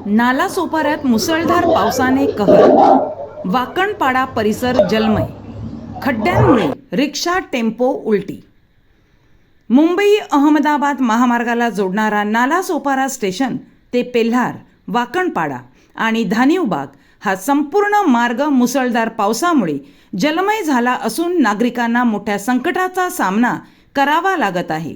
नालासोपाऱ्यात मुसळधार पावसाने कहर, वाकणपाडा परिसर जलमय, खड्ड्यांमुळे रिक्षा टेम्पो उलटी. मुंबई अहमदाबाद महामार्गाला जोडणारा नालासोपारा स्टेशन ते पेल्हार, वाकणपाडा आणि धानिवबाग हा संपूर्ण मार्ग मुसळधार पावसामुळे जलमय झाला असून नागरिकांना मोठ्या संकटाचा सामना करावा लागत आहे.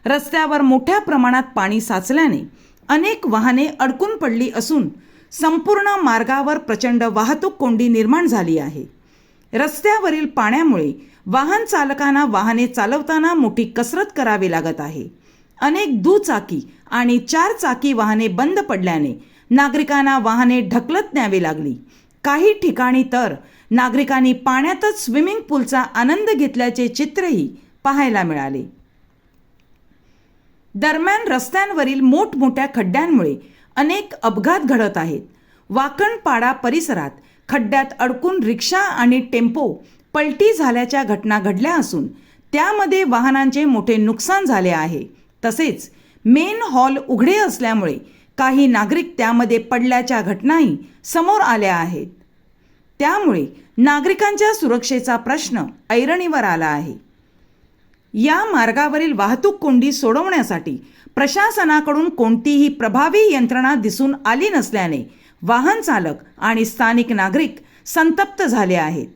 रस्त्यावर मोठ्या प्रमाणात पाणी साचल्याने अनेक वाहने अडकून पडली असून संपूर्ण मार्गावर प्रचंड वाहतूक कोंडी निर्माण झाली आहे. रस्त्यावरील पाण्यामुळे वाहन चालकांना वाहने चालवताना मोठी कसरत करावी लागत आहे. अनेक दुचाकी आणि 4 चाकी वाहने बंद पडल्याने नागरिकांना वाहने ढकलत न्यावी लागली. काही ठिकाणी तर नागरिकांनी पाण्यातच स्विमिंग पूलचा आनंद घेतल्याचे चित्रही पाहायला मिळाले. दरम्यान रस्त्यांवरील मोठमोठ्या खड्ड्यांमुळे अनेक अपघात घडत आहेत. वाकणपाडा परिसरात खड्ड्यात अडकून रिक्षा आणि टेम्पो पलटी झाल्याच्या घटना घडल्या असून त्यामध्ये वाहनांचे मोठे नुकसान झाले आहे. तसेच मेन हॉल उघडे असल्यामुळे काही नागरिक त्यामध्ये पडल्याच्या घटनाही समोर आल्या आहेत. त्यामुळे नागरिकांच्या सुरक्षेचा प्रश्न ऐरणीवर आला आहे. या मार्गावरील वाहतूक कोंडी सोडवण्यासाठी प्रशासनाकडून कोणतीही प्रभावी यंत्रणा दिसून आली नसल्याने वाहन चालक आणि स्थानिक नागरिक संतप्त झाले आहेत.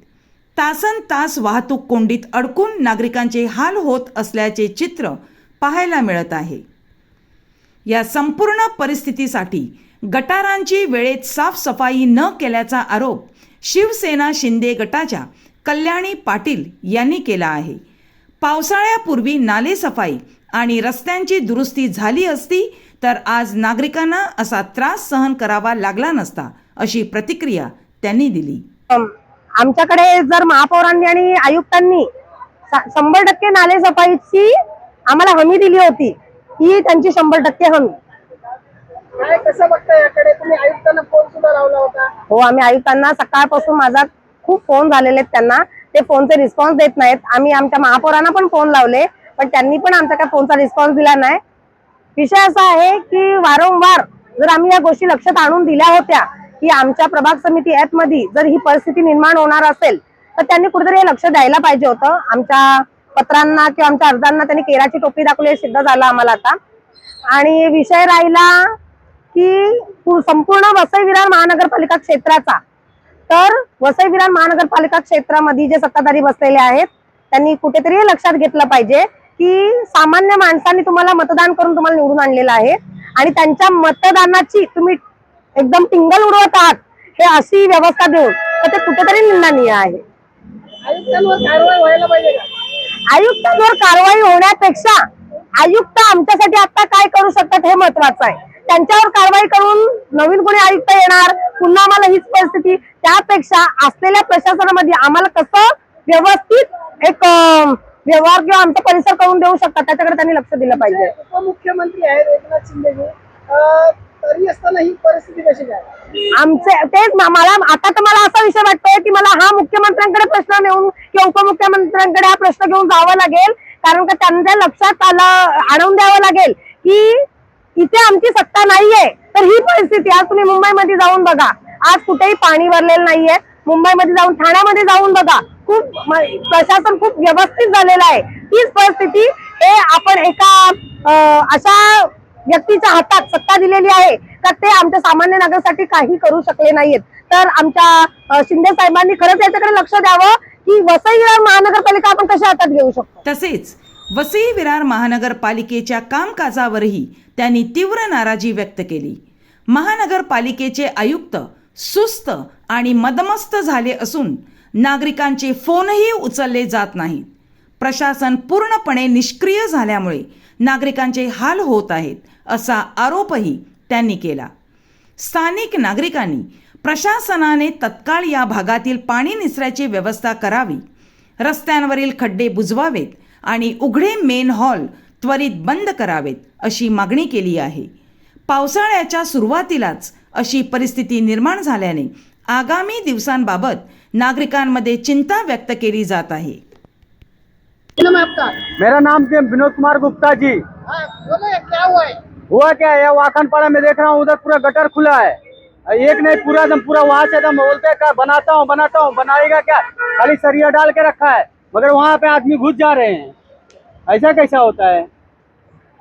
तासनतास वाहतूक कोंडीत अडकून नागरिकांचे हाल होत असल्याचे चित्र पाहायला मिळत आहे. या संपूर्ण परिस्थितीसाठी गटारांची वेळेत साफसफाई न केल्याचा आरोप शिवसेना शिंदे गटाच्या कल्याणी पाटील यांनी केला आहे. पावसाळ्यापूर्वी नालेसफाई आणि रस्त्यांची दुरुस्ती झाली असती तर आज नागरिकांना असा त्रास सहन करावा लागला नसता, अशी प्रतिक्रिया त्यांनी दिली. आमच्याकडे जर महापौरांनी आणि आयुक्तांनी 100% नालेसफाईची आम्हाला हमी दिली होती, ही त्यांची 100% हमी. काय कसं बघताय याकडे? तुम्ही आयुक्तांना फोन सुद्धा लावला होता? हो, आम्ही आयुक्तांना सकाळपासून माझा खूप फोन झालेले आहेत त्यांना, ते फोनचे रिस्पॉन्स देत नाहीत. आम्ही आमच्या महापौरांना पण फोन लावले पण त्यांनी पण आमचा काय फोनचा रिस्पॉन्स दिला नाही. विषय असा आहे की वारंवार जर आम्ही या गोष्टी लक्षात आणून दिल्या होत्या की आमच्या प्रभाग समिती ऍप मध्ये जर ही परिस्थिती निर्माण होणार असेल तर त्यांनी कुठेतरी लक्ष द्यायला पाहिजे होतं. आमच्या पत्रांना किंवा आमच्या अर्जांना त्यांनी केराची टोपी दाखवली, सिद्ध झालं आम्हाला आता. आणि विषय राहिला की संपूर्ण वसई विरार महानगरपालिका क्षेत्राचा, तर वसई विरार महानगरपालिका क्षेत्रामध्ये जे सत्ताधारी बसलेले आहेत त्यांनी कुठेतरी लक्षात घेतलं पाहिजे की सामान्य माणसांनी तुम्हाला मतदान करून तुम्हाला निवडून आणलेलं आहे आणि त्यांच्या मतदानाची तुम्ही एकदम टिंगल उडवत आहात, हे अशी व्यवस्था देऊन तर ते कुठेतरी निंदनीय आहे. आयुक्तांवर कारवाई व्हायला पाहिजे का? आयुक्तांवर कारवाई होण्यापेक्षा आयुक्त आमच्यासाठी आता काय करू शकतात हे महत्वाचं आहे. त्यांच्यावर कारवाई करून नवीन कोणी आयुक्त येणार, पुन्हा आम्हाला हीच परिस्थिती. त्यापेक्षा असलेल्या प्रशासनामध्ये आम्हाला कसं व्यवस्थित एक व्यवहार किंवा आमचा परिसर करून देऊ शकतात त्याच्याकडे त्यांनी लक्ष दिलं पाहिजे. उपमुख्यमंत्री आहेत एकनाथ शिंदे, तरी असताना ही परिस्थिती कशी काय? आमचे तेच मला आता तर मला असा विषय वाटतोय की मला हा मुख्यमंत्र्यांकडे प्रश्न नेऊन किंवा उपमुख्यमंत्र्यांकडे हा प्रश्न घेऊन जावं लागेल, कारण का त्यांच्या लक्षात आणून द्यावं लागेल की इथे आमची सत्ता नाहीये. तर ही परिस्थिती आज तुम्ही मुंबईमध्ये जाऊन बघा, आज कुठेही पाणी भरलेलं नाहीये. मुंबईमध्ये जाऊन ठाण्यामध्ये जाऊन बघा, खूप प्रशासन खूप व्यवस्थित झालेलं आहे. तीच परिस्थिती हे आपण एका अशा व्यक्तीच्या हातात सत्ता दिलेली आहे तर ते आमच्या सामान्य नागरिकांसाठी काही करू शकले नाहीत. तर आमच्या शिंदे साहेबांनी खरंच याच्याकडे लक्ष द्यावं की वसई विरार महानगरपालिका आपण कशा हातात घेऊ शकतो. तसेच वसई विरार महानगरपालिकेच्या कामकाजावरही त्यांनी तीव्र नाराजी व्यक्त केली. महानगरपालिकेचे आयुक्त सुस्त आणि मदमस्त झाले असून नागरिकांचे फोनही उचलले जात नाहीत. प्रशासन पूर्णपणे निष्क्रिय झाल्यामुळे नागरिकांचे हाल होत आहेत, असा आरोपही त्यांनी केला. स्थानिक नागरिकांनी प्रशासनाने तत्काळ या भागातील पाणी निचऱ्याची व्यवस्था करावी, रस्त्यांवरील खड्डे बुजवावेत आणि उघडे मेन हॉल त्वरित बंद करावेत, अशी मागणी केली आहे. पावसाळ्याच्या सुरुवातीलाच अशी परिस्थिती निर्माण झाल्याने आगामी दिवसांबाबत नागरिकांमध्ये चिंता व्यक्त केली जात आहे. नाम है आपका? मेरा नाम विनोद कुमार गुप्ता जी। हाँ, बोले क्या हुआ है? हुआ क्या है, वाकनपाड़ा में देख रहा हूँ, उधर पूरा गटर खुला है। एक नहीं, पूरा एकदम पूरा वहां से एकदम बोलते हैं क्या बनाता हूँ बनाएगा क्या, खाली सरिया डाल के रखा है, मगर वहां पे आदमी घुस जा रहे हैं। ऐसा कैसा होता है?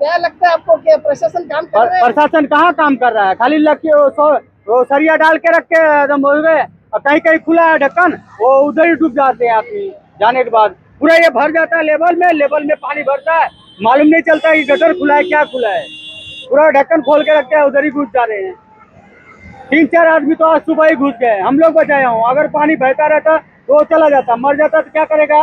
क्या लगता है आपको कि प्रशासन काम कर रहा है? प्रशासन कहाँ काम कर रहा है, खाली लग वो सरिया डाल के रख के एकदम बोल गए, और कहीं कहीं खुला है ढक्कन, वो उधर ही डूब जाते हैं आदमी। जाने के बाद पूरा ये भर जाता है, लेवल में पानी भरता है, मालूम नहीं चलता कि गटर खुला है क्या खुला है, पूरा ढक्कन खोल के रखते हैं, उधर ही घुस जा रहे हैं। 3-4 आदमी तो आज सुबह ही घुस गए, हम लोग बचाए हूँ। अगर पानी बहता रहता तो वो चला जाता, मर जाता तो क्या करेगा।